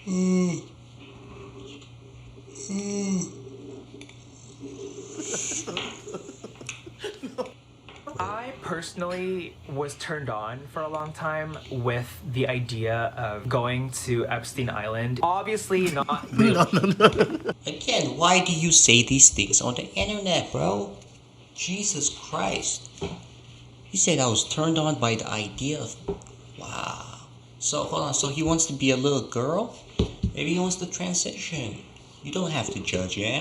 I personally was turned on for a long time with the idea of going to Epstein Island. Obviously not really. Again, why do you say these things on the internet, bro? Jesus Christ. You said I was turned on by the idea of... Wow. So, hold on. So he wants to be a little girl? Maybe he wants to transition. You don't have to judge him.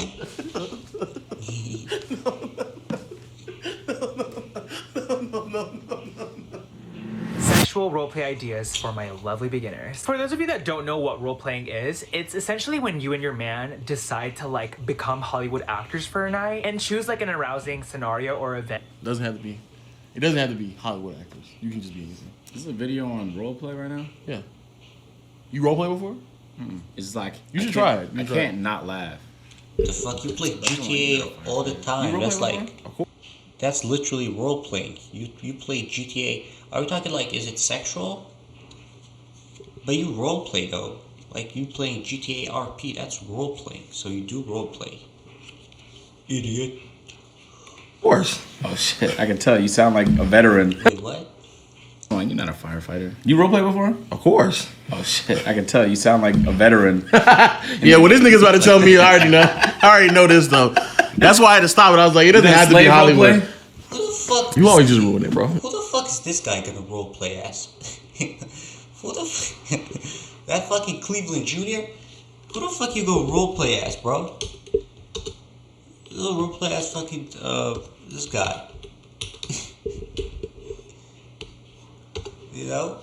Sexual roleplay ideas for my lovely beginners. For those of you that don't know what roleplaying is, it's essentially when you and your man decide to like become Hollywood actors for a night and choose like an arousing scenario or event. It doesn't have to be Hollywood actors. You can just be anything. This is a video on roleplay right now? Yeah. You roleplay before? It's like... You should try it. I can't not laugh. The fuck? You play GTA all the time. That's like... That's literally role-playing. You play GTA. Are we talking like, is it sexual? But you role-play though. Like you playing GTA RP, that's role-playing. So you do role-play. Idiot. Of course. Oh shit, I can tell. You sound like a veteran. Wait, what? Come on, you're not a firefighter. You roleplay before? Of course. Oh shit, I can tell. You sound like a veteran. Yeah, well this nigga's about to tell me, I already know this though. That's why I had to stop it. I was like, it doesn't have to be Hollywood. Who the fuck? You always just ruin it, bro. Who the fuck is this guy gonna roleplay as? Who the fuck? That fucking Cleveland Jr.? Who the fuck you go roleplay as, bro? You go roleplay as fucking, this guy. You know?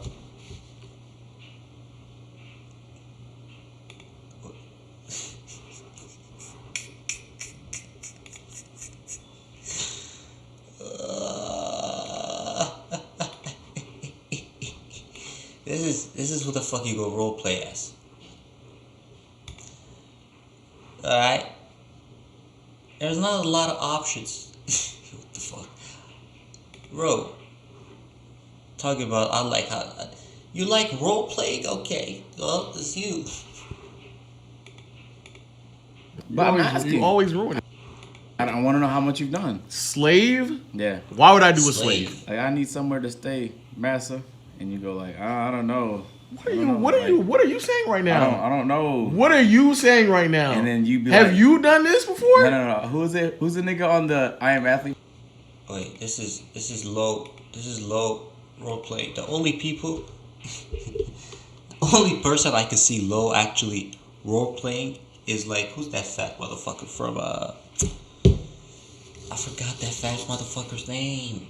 This is who the fuck you go roleplay as. Alright? There's not a lot of options. What the fuck? Bro. Talking about, I like how... You like roleplaying? Okay. Well, it's you. But I'm asking. You always ruin it. I want to know how much you've done. Slave? Yeah. Why would I do a slave? Like, I need somewhere to stay, massa. And you go like, I don't know. What are you saying right now? I don't know. What are you saying right now? And then you be have like, you done this before? No. Who's the nigga on the I Am Athlete? Wait, this is low roleplay. The only people, only person I can see low actually roleplaying is like, who's that fat motherfucker from I forgot that fat motherfucker's name.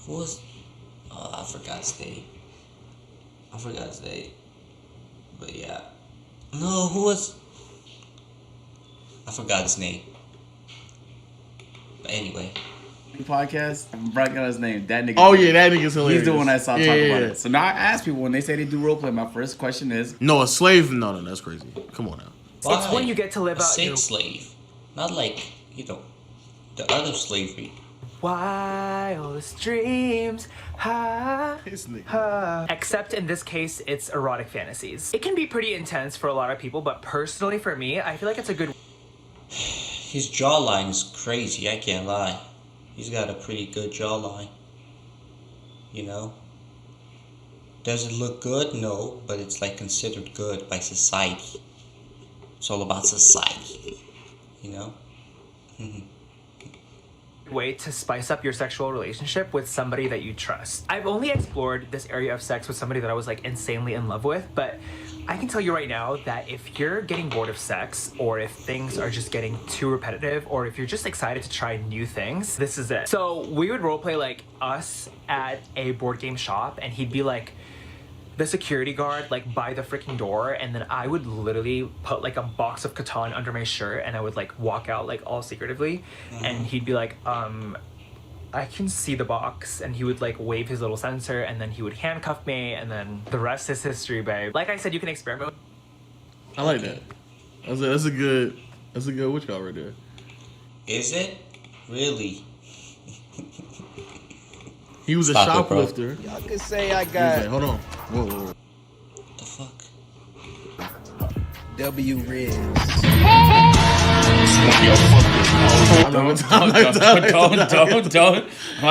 Who was? I forgot his name. But yeah. No, who was? I forgot his name. But anyway. Podcast, I'm breaking out his name. That nigga. Oh yeah, that nigga's hilarious. He's the one I saw talk about it. So now I ask people when they say they do roleplay, my first question is... No, a slave? No, that's crazy. Come on now. Why? It's when you get to live out your... slave. Not like, the other slavery. wildest dreams. Except in this case, it's erotic fantasies. It can be pretty intense for a lot of people, but personally for me, I feel like it's a good... His jawline is crazy, I can't lie. He's got a pretty good jawline. You know? Does it look good? No, but it's like considered good by society. It's all about society. You know? way to spice up your sexual relationship with somebody that you trust. I've only explored this area of sex with somebody that I was like insanely in love with, but I can tell you right now that if you're getting bored of sex, or if things are just getting too repetitive, or if you're just excited to try new things, this is it. So we would roleplay like us at a board game shop, and he'd be like the security guard like by the freaking door, and then I would literally put like a box of Catan under my shirt, and I would like walk out like all secretively, and he'd be like, I can see the box, and he would like wave his little sensor, and then he would handcuff me, and then the rest is history, babe. Like I said, you can experiment. I like that. That's a good witch call right there. Is it? Really? He was a shoplifter. Y'all could say I got... Like, hold on. Whoa. The fuck? W. Riz. Don't. I'm about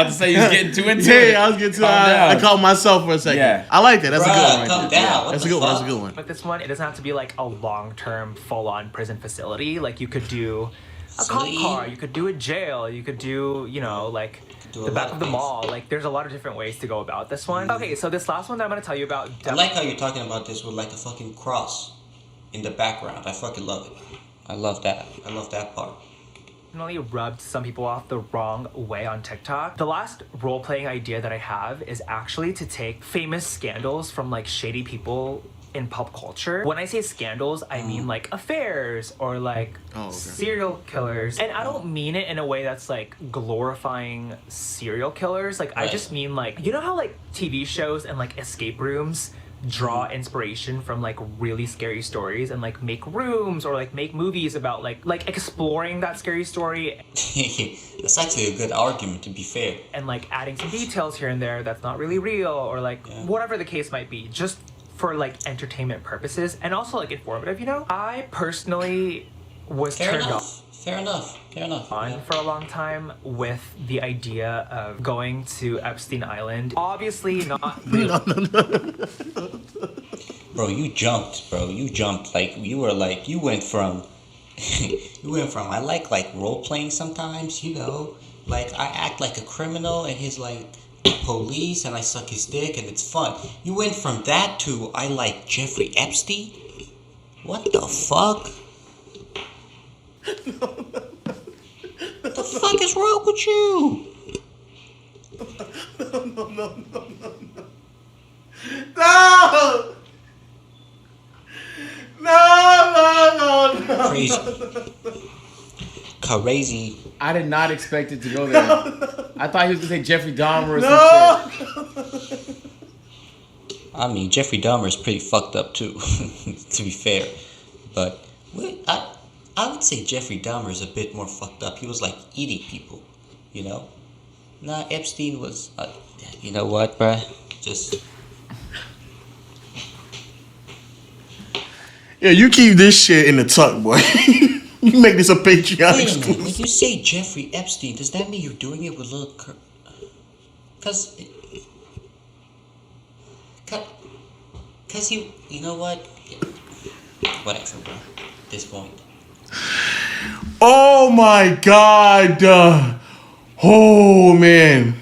to say you're getting too into it. Yeah, I was getting too. I caught myself for a second. Yeah. I like that. That's a good one. Right calm there. down. Yeah, that's a good one. That's a good one. With this one, it doesn't have to be like a long-term, full-on prison facility. Like you could do a cop car, you could do a jail, you could do, you know, like the back of the mall. Like there's a lot of different ways to go about this one. Okay, so this last one that I'm gonna tell you about. I like how you're talking about this with like a fucking cross in the background. I fucking love it. I love that. I love that part. Definitely rubbed some people off the wrong way on TikTok. The last role-playing idea that I have is actually to take famous scandals from like shady people in pop culture. When I say scandals, I mean like affairs or like serial killers. And I don't mean it in a way that's like glorifying serial killers. Like I just mean like, you know how like TV shows and like escape rooms draw inspiration from like really scary stories and like make rooms or like make movies about like exploring that scary story. That's actually a good argument, to be fair. And like adding some details here and there that's not really real or like whatever the case might be, just for like entertainment purposes and also like informative, you know? I personally was turned off. Fair enough. For a long time with the idea of going to Epstein Island. Obviously not really. Bro, you jumped. Like you went from I like role playing sometimes, you know. Like I act like a criminal and he's like police and I suck his dick and it's fun. You went from that to I like Jeffrey Epstein? What the fuck? What the fuck is wrong with you? No! Crazy. I did not expect it to go there. I thought he was gonna say Jeffrey Dahmer or some shit. I mean, Jeffrey Dahmer is pretty fucked up too, to be fair. But I would say Jeffrey Dahmer is a bit more fucked up. He was like eating people, you know? Nah, Epstein was, you know what, bruh? Just... Yeah, you keep this shit in the tuck, boy. You make this a Patreon exclusive. When you say Jeffrey Epstein, does that mean you're doing it with little... Cause you know what? Whatever, bro. At this point. Oh my god. Oh man.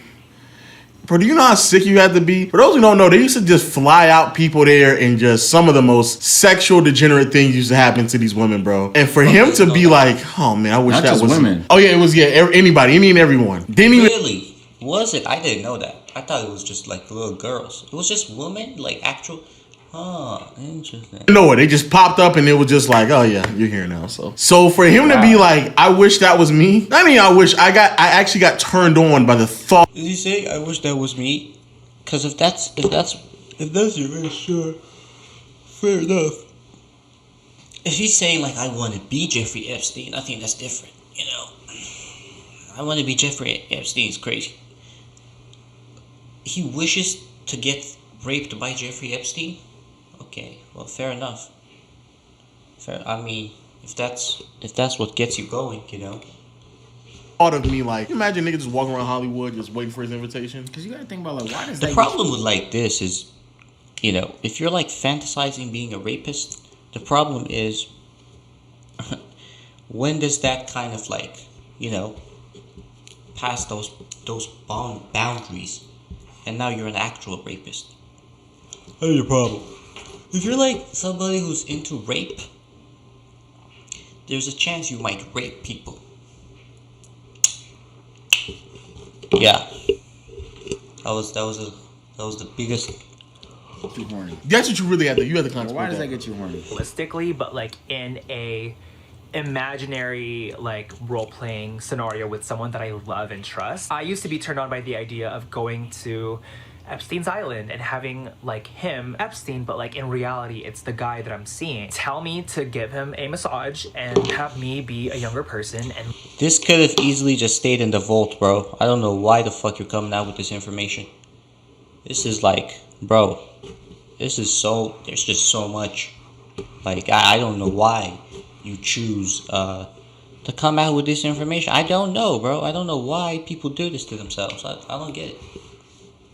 Bro, do you know how sick you had to be? For those who don't know, they used to just fly out people there and just some of the most sexual degenerate things used to happen to these women, bro. And for him to be like, oh man, I wish Not that just was women. Oh yeah, it was anybody, any and everyone. Didn't even Really? Was it? I didn't know that. I thought it was just like little girls. It was just women? Like actual... Oh, interesting. No, they just popped up and it was just like, oh yeah, you're here now. So for him to be like, I wish that was me. I mean, I actually got turned on by the thought. Did he say, I wish that was me? Because if that's your very sure, fair enough. If he's saying like, I want to be Jeffrey Epstein, I think that's different, you know. I want to be Jeffrey Epstein is crazy. He wishes to get raped by Jeffrey Epstein? Okay, well, fair enough. I mean, if that's what gets you going, you know. Thought of me like, imagine niggas just walking around Hollywood just waiting for his invitation. Because you gotta think about like, why does The that problem with like this is, you know, if you're like fantasizing being a rapist, the problem is when does that kind of like, you know, pass those boundaries, and now you're an actual rapist. That's your problem. If you're like somebody who's into rape, there's a chance you might rape people. Yeah. That was the biggest. Too horny. That's what you really had to. You had to Well, contemplate. why does that get you horny? Realistically, but like in a imaginary like role-playing scenario with someone that I love and trust. I used to be turned on by the idea of going to Epstein's Island and having like him, Epstein, but like in reality it's the guy that I'm seeing, tell me to give him a massage and have me be a younger person. And This could have easily just stayed in the vault, bro. I don't know why the fuck you're coming out with this information. This is like, bro, there's just so much. Like, I don't know why you choose to come out with this information. I don't know, bro. I don't know why people do this to themselves. I don't get it.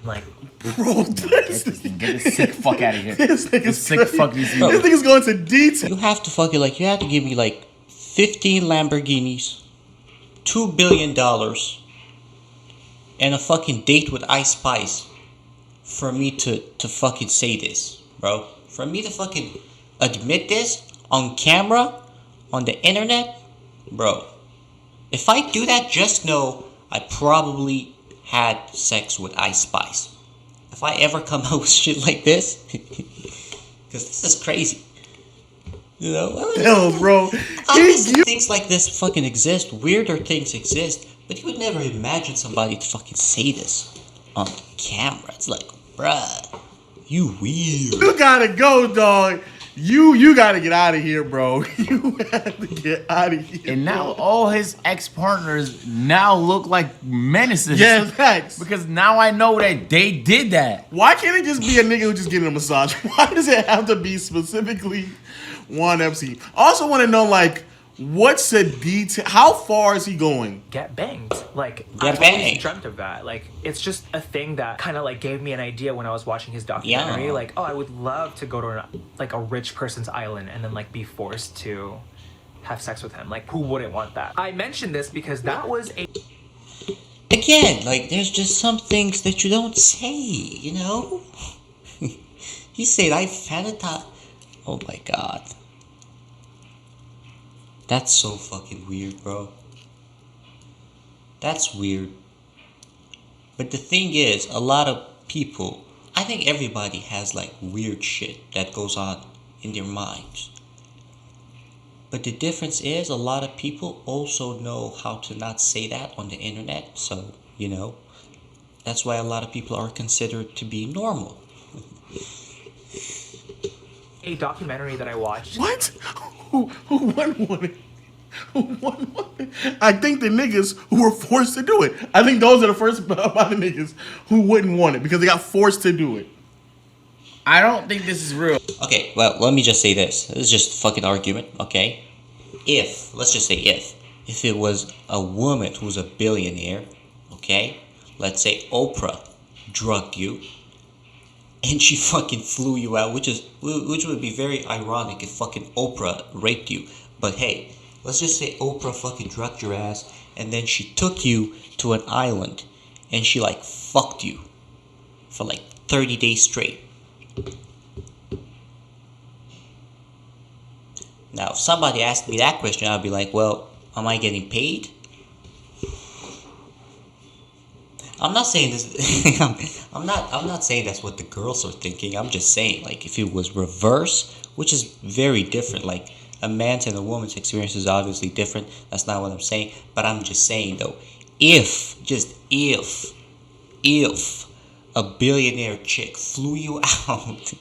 Like, Bro, Get this sick fuck out of here. This nigga's This sick crazy. fuck these This nigga's going to detail. You have to fucking, like, you have to give me, like, 15 Lamborghinis, $2 billion, and a fucking date with Ice Spice for me to fucking say this, bro. For me to fucking admit this on camera, on the internet, bro. If I do that, just know I probably had sex with Ice Spice. If I ever come out with shit like this, because this is crazy. You know? Hell, bro. Obviously, things like this fucking exist. Weirder things exist. But you would never imagine somebody to fucking say this on camera. It's like, bruh, you weird. You gotta go, dog. You gotta get out of here, bro. You have to get out of here. And now all his ex-partners now look like menaces. Yeah, facts. Because now I know that they did that. Why can't it just be a nigga who just getting a massage? Why does it have to be specifically one MC? I also want to know, like, what's the detail? How far is he going? get banged. Like, Get I've always banged. dreamt of that. Like, it's just a thing that kind of like gave me an idea when I was watching his documentary. Yeah. Like, oh, I would love to go to like a rich person's island and then like be forced to have sex with him. Like, who wouldn't want that? I mentioned this because that was a Again, like, there's just some things that you don't say, you know? You said, I fantasize. Oh my god. That's so fucking weird, bro. That's weird. But the thing is, a lot of people, I think everybody has, like, weird shit that goes on in their minds. But the difference is, a lot of people also know how to not say that on the internet. So, you know, that's why a lot of people are considered to be normal. documentary that I watched. What? Who wouldn't want it? Who wouldn't want it? I think the niggas who were forced to do it. I think those are the first about the niggas who wouldn't want it because they got forced to do it. I don't think this is real. Okay, well, let me just say this. This is just a fucking argument, okay? Let's just say if it was a woman who's a billionaire, okay? Let's say Oprah drugged you and she fucking flew you out, which would be very ironic if fucking Oprah raped you. But hey, let's just say Oprah fucking drugged your ass and then she took you to an island and she like fucked you for like 30 days straight. Now, if somebody asked me that question, I'd be like, well, am I getting paid? I'm not saying this. I'm not saying that's what the girls are thinking. I'm just saying, like, if it was reverse, which is very different. Like, a man's and a woman's experience is obviously different. That's not what I'm saying. But I'm just saying, though, if a billionaire chick flew you out,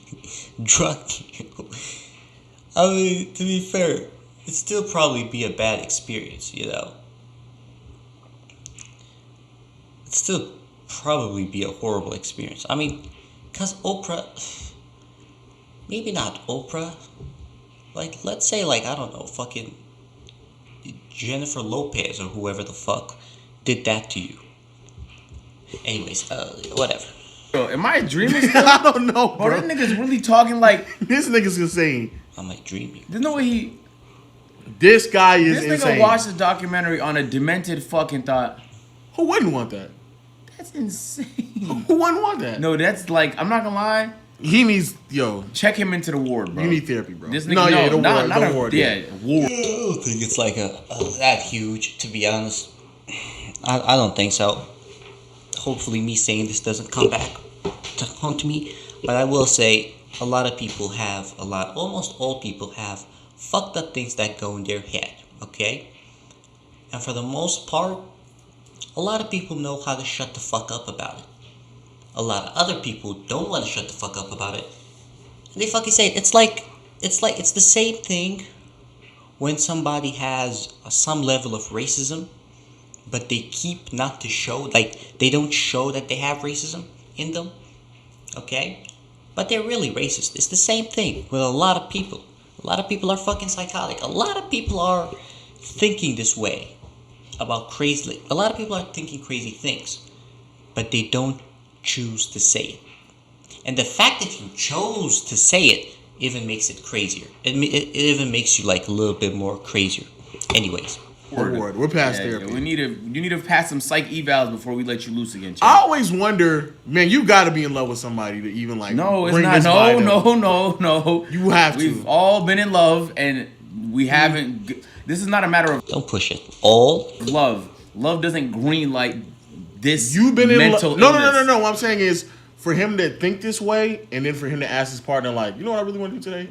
drugged you, I mean, to be fair, it'd still probably be a bad experience, you know? It'd still probably be a horrible experience. I mean, because Oprah, maybe not Oprah, like, let's say, like, I don't know, fucking Jennifer Lopez or whoever the fuck did that to you. Anyways, whatever. Yo, am I dreaming still? I don't know, Bro, bro. this nigga's really talking like... This nigga's insane. Am I dreaming? There's no way he... This guy is This nigga insane. watched this documentary on a demented fucking thought. Who wouldn't want that? That's insane. Who wouldn't want that? No, that's like... I'm not gonna lie. He needs, yo, Check him into the ward, bro. you need therapy, bro. This nigga, no, yeah, the not, ward, not the a, ward. yeah, ward. I don't think it's like that huge, to be honest. I don't think so. Hopefully me saying this doesn't come back to haunt me. But I will say, a lot of people have, almost all people have fucked up things that go in their head, okay? And for the most part, a lot of people know how to shut the fuck up about it. A lot of other people don't want to shut the fuck up about it. And they fucking say it. It's the same thing when somebody has some level of racism, but they keep not to show, like, they don't show that they have racism in them, okay? But they're really racist. It's the same thing with a lot of people. A lot of people are fucking psychotic. A lot of people are thinking this way about crazy. A lot of people are thinking crazy things, but they don't choose to say it. And the fact that you chose to say it even makes it crazier. It even makes you like a little bit more crazier. Anyways. We're past therapy. You need to pass some psych evals before we let you loose again. Chad. I always wonder, man, you got to be in love with somebody to even like. No, it's bring not. this by them. No. You have to. We've all been in love, and we haven't. This is not a matter of. Don't push it. All love. Love doesn't green light this. You've been in mental. No. illness. What I'm saying is, for him to think this way, and then for him to ask his partner, like, you know what I really want to do today?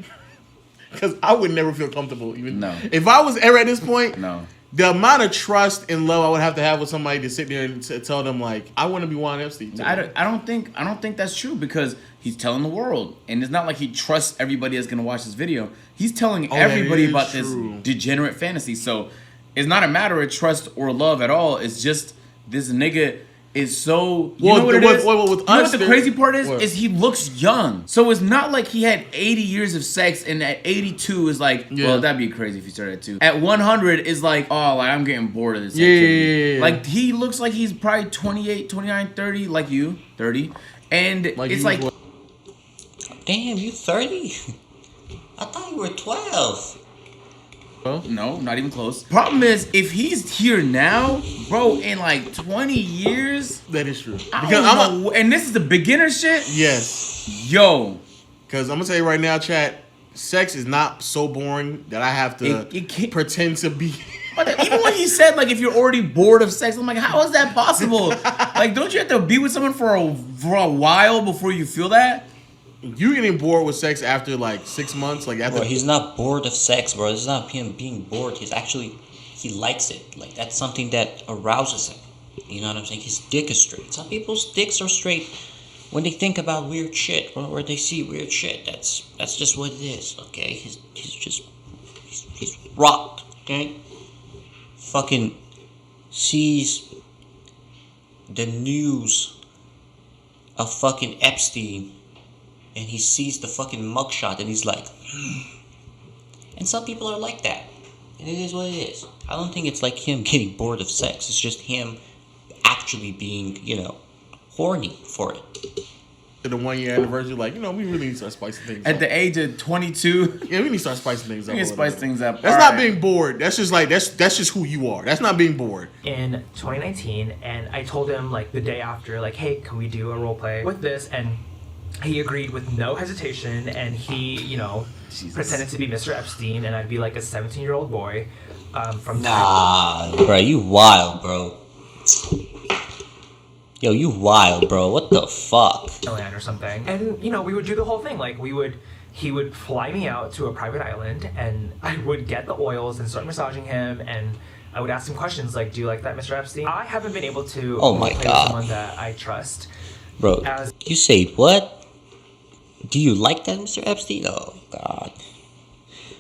Because I would never feel comfortable even. No. If I was ever at this point. No. The amount of trust and love I would have to have with somebody to sit there and tell them like, I want to be Juan Epstein. I don't think that's true because he's telling the world, and it's not like he trusts everybody that's gonna watch this video. He's telling everybody about this degenerate fantasy. So it's not a matter of trust or love at all. It's just this nigga is so. You know what it is? You know what the crazy part is? Is he looks young. So it's not like he had 80 years of sex, and at 82 is like, well, that'd be crazy if he started at 2. At 100 is like, oh, like I'm getting bored of this activity. Yeah. Like he looks like he's probably 28, 29, 30, like you, 30. And like it's like, damn, you 30? I thought you were 12. No, not even close. Problem is, if he's here now, bro, in like 20 years, that is true. Because and this is the beginner shit. Yes. Yo. Because I'm gonna tell you right now, chat. Sex is not so boring that I have to pretend to be. But even when he said like, if you're already bored of sex, I'm like, how is that possible? Like, don't you have to be with someone for a while before you feel that? You getting bored with sex after like 6 months? Like after he's not bored of sex, bro. It's not him being bored. He likes it. Like that's something that arouses him. You know what I'm saying? His dick is straight. Some people's dicks are straight when they think about weird shit or they see weird shit. That's just what it is. Okay, he's rocked. Okay, fucking sees the news of fucking Epstein. And he sees the fucking mugshot and he's like, And some people are like that. And it is what it is. I don't think it's like him getting bored of sex. It's just him actually being, horny for it. The 1 year anniversary, like, we really need to start spicing things up. At the age of 22. Yeah, we need to start spicing things up. We need to spice things up. That's not being bored. That's just like, that's just who you are. That's not being bored. In 2019, and I told him, like, the day after, like, hey, can we do a role play with this? And he agreed with no hesitation, and he, pretended to be Mr. Epstein, and I'd be like a 17-year-old boy from bro, you wild, bro. Yo, you wild, bro. What the fuck? Thailand or something. And, we would do the whole thing. Like, he would fly me out to a private island, and I would get the oils and start massaging him, and I would ask him questions like, do you like that, Mr. Epstein? I haven't been able to play with someone that I trust. Bro, you say what? Do you like that, Mr. Epstein? Oh, God.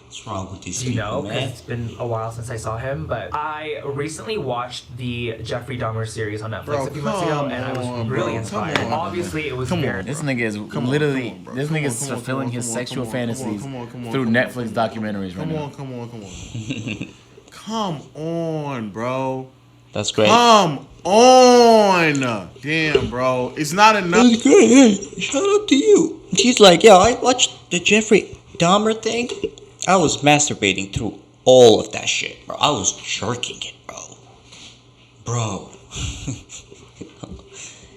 What's wrong with these people, man? Because it's been a while since I saw him, but I recently watched the Jeffrey Dahmer series on Netflix a few months ago, and I was really inspired. Obviously, it was very... This nigga is this nigga is fulfilling his sexual fantasies through Netflix documentaries right now. Come on. Come on, bro. That's great. Come on. Damn, bro. It's not enough. That's great. Hey, shout out to you. She's like, yo, I watched the Jeffrey Dahmer thing. I was masturbating through all of that shit, bro. I was jerking it, bro.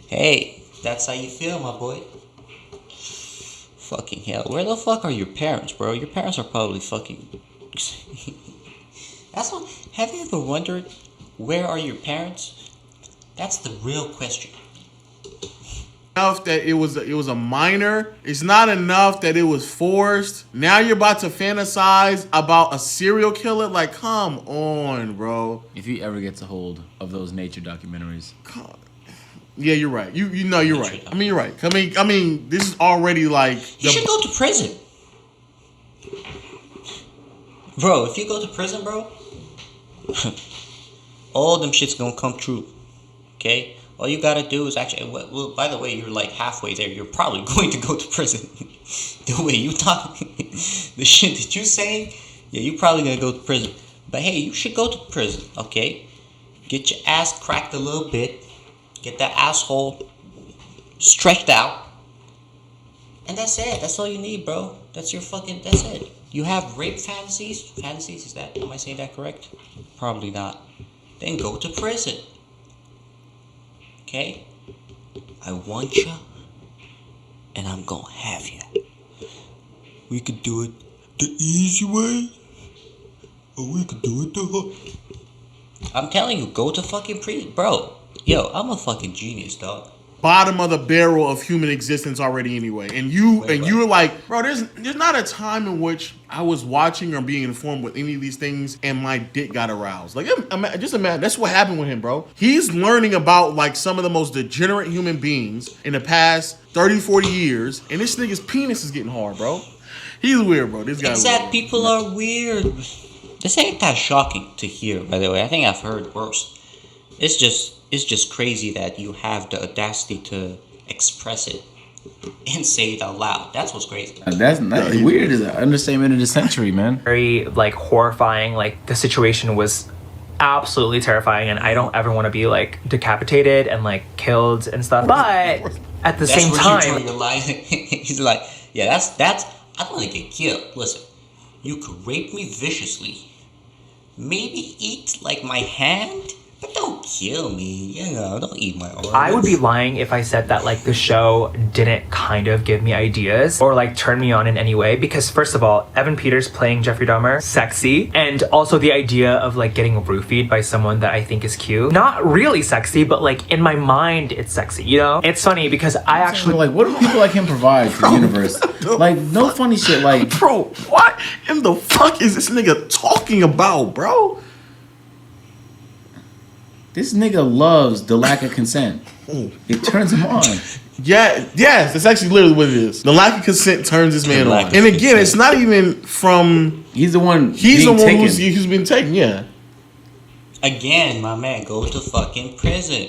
Hey, that's how you feel, my boy. Fucking hell. Where the fuck are your parents, bro? Your parents are probably fucking... Have you ever wondered, where are your parents? That's the real question. Enough that it was a minor. It's not enough that it was forced. Now you're about to fantasize about a serial killer. Like, come on, bro. If he ever gets a hold of those nature documentaries. Yeah, you're right. You know you're right. I mean, you're right. I mean, this is already like... You should go to prison. Bro, if you go to prison, bro, all them shit's gonna come true. Okay? All you gotta do is actually. Well, by the way, you're like halfway there. You're probably going to go to prison. The way you talk, the shit that you saying, yeah, you're probably gonna go to prison. But hey, you should go to prison, okay? Get your ass cracked a little bit. Get that asshole stretched out. And that's it. That's all you need, bro. That's it. You have rape fantasies? Fantasies, am I saying that correct? Probably not. Then go to prison. Okay? I want you, and I'm gonna have you. We could do it the easy way, or we could do it the hard. I'm telling you, go to fucking prison. Bro, yo, I'm a fucking genius, dog. Bottom of the barrel of human existence already anyway. And you were like, bro, there's not a time in which I was watching or being informed with any of these things and my dick got aroused. Like, just imagine, that's what happened with him, bro. He's learning about like some of the most degenerate human beings in the past 30, 40 years, and this nigga's penis is getting hard, bro. He's weird, bro. This guy's Exact weird. people are weird. This ain't that shocking to hear, by the way. I think I've heard worse. It's just crazy that you have the audacity to express it and say it out loud. That's what's crazy. That's weird. Is an understatement of the century, man. Very like horrifying. Like the situation was absolutely terrifying, and I don't ever want to be like decapitated and like killed and stuff. But at the same time, he's like, yeah, that's. I don't want to get killed. Listen, you could rape me viciously. Maybe eat like my hand. But don't kill me, don't eat my organs. I would be lying if I said that like the show didn't kind of give me ideas or like turn me on in any way, because first of all, Evan Peters playing Jeffrey Dahmer, sexy, and also the idea of like getting roofied by someone that I think is cute. Not really sexy, but like in my mind it's sexy, you know? It's funny because I actually like, what do people like him provide to the universe? Like, no funny shit, like, bro, what in the fuck is this nigga talking about, bro? this nigga loves the lack of consent. It turns him on. Yeah, yes, that's actually literally what it is. The lack of consent turns this man on. And again, it's not even from... He's the one who's been taken, yeah. Again, my man, go to fucking prison.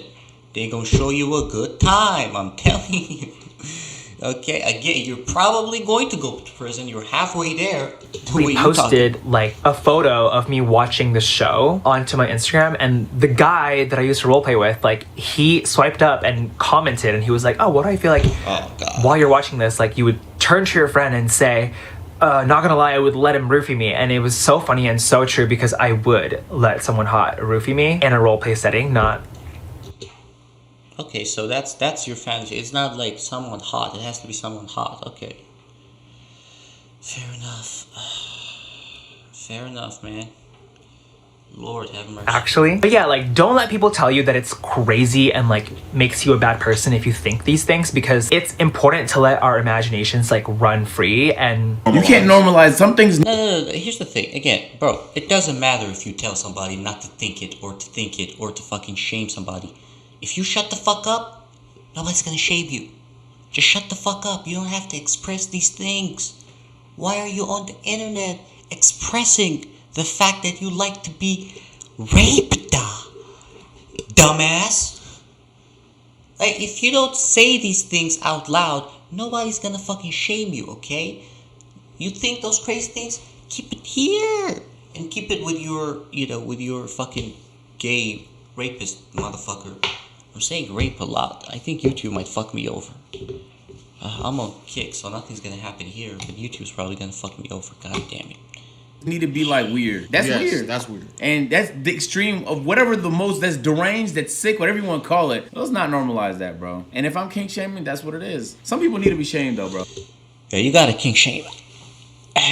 They gonna show you a good time, I'm telling you. Okay, again, you're probably going to go to prison. You're halfway there. We posted like a photo of me watching the show onto my Instagram, and the guy that I used to roleplay with, like, he swiped up and commented, and he was like, oh, what do I feel like while you're watching this? Like, you would turn to your friend and say, not gonna lie, I would let him roofie me. And it was so funny and so true, because I would let someone hot roofie me in a roleplay setting, not... Okay, so that's your fantasy. It's not like someone hot. It has to be someone hot. Okay. Fair enough. Fair enough, man. Lord have mercy. Actually. But yeah, like, don't let people tell you that it's crazy and, like, makes you a bad person if you think these things, because it's important to let our imaginations, like, run free. And you can't normalize some things. No. Here's the thing. Again, bro, it doesn't matter if you tell somebody not to think it or to fucking shame somebody. If you shut the fuck up, nobody's gonna shame you. Just shut the fuck up. You don't have to express these things. Why are you on the internet expressing the fact that you like to be raped, dumbass? Like, if you don't say these things out loud, nobody's gonna fucking shame you, okay? You think those crazy things? Keep it here. And keep it with your fucking gay rapist motherfucker. I'm saying rape a lot. I think YouTube might fuck me over. I'm on kick, so nothing's gonna happen here, but YouTube's probably gonna fuck me over. God damn it. Need to be like weird. That's weird. That's weird. And that's the extreme of whatever that's deranged, that's sick, whatever you want to call it. Let's not normalize that, bro. And if I'm kink shaming, that's what it is. Some people need to be shamed though, bro. Yeah, you gotta kink shame.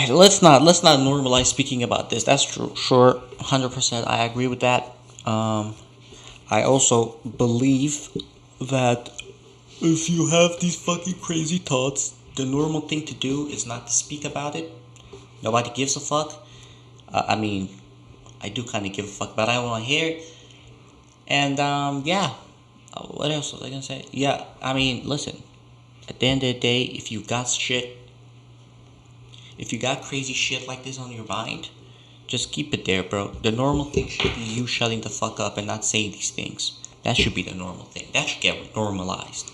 Let's not normalize speaking about this. That's true. Sure, 100%. I agree with that. I also believe that if you have these fucking crazy thoughts, the normal thing to do is not to speak about it. Nobody gives a fuck. I mean, I do kind of give a fuck, but I don't want to hear it. And, yeah. What else was I going to say? Yeah, I mean, listen. At the end of the day, if you got crazy shit like this on your mind, just keep it there, bro. The normal thing should be you shutting the fuck up and not saying these things. That should be the normal thing. That should get normalized.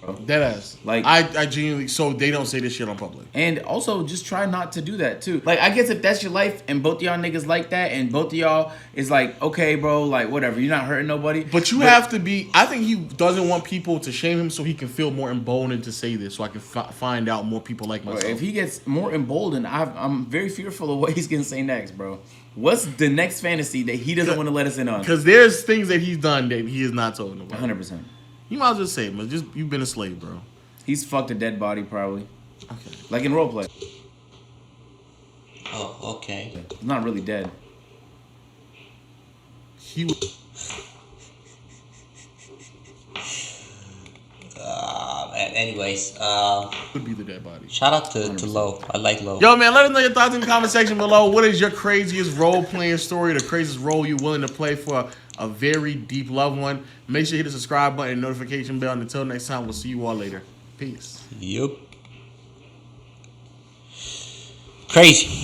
Deadass. Like, I genuinely, so they don't say this shit on public. And also, just try not to do that too. Like, I guess if that's your life and both of y'all niggas like that, and both of y'all is like, okay, bro, like whatever, you're not hurting nobody. But you have to be. I think he doesn't want people to shame him, so he can feel more emboldened to say this, so I can find out more people like myself. If he gets more emboldened, I'm very fearful of what he's gonna say next, bro. What's the next fantasy that he doesn't want to let us in on? Because there's things that he's done that he has not told nobody. 100%. You might as well say it, man. Just you've been a slave, bro. He's fucked a dead body, probably. Okay. Like in roleplay. Oh, okay. He's not really dead. He. Anyways, Could be the dead body. shout out to Lo. I like Lo. Yo, man, let us know your thoughts in the comment section below. What is your craziest role-playing story, the craziest role you're willing to play for a very deep loved one? Make sure you hit the subscribe button and notification bell. And until next time, we'll see you all later. Peace. Yup. Crazy.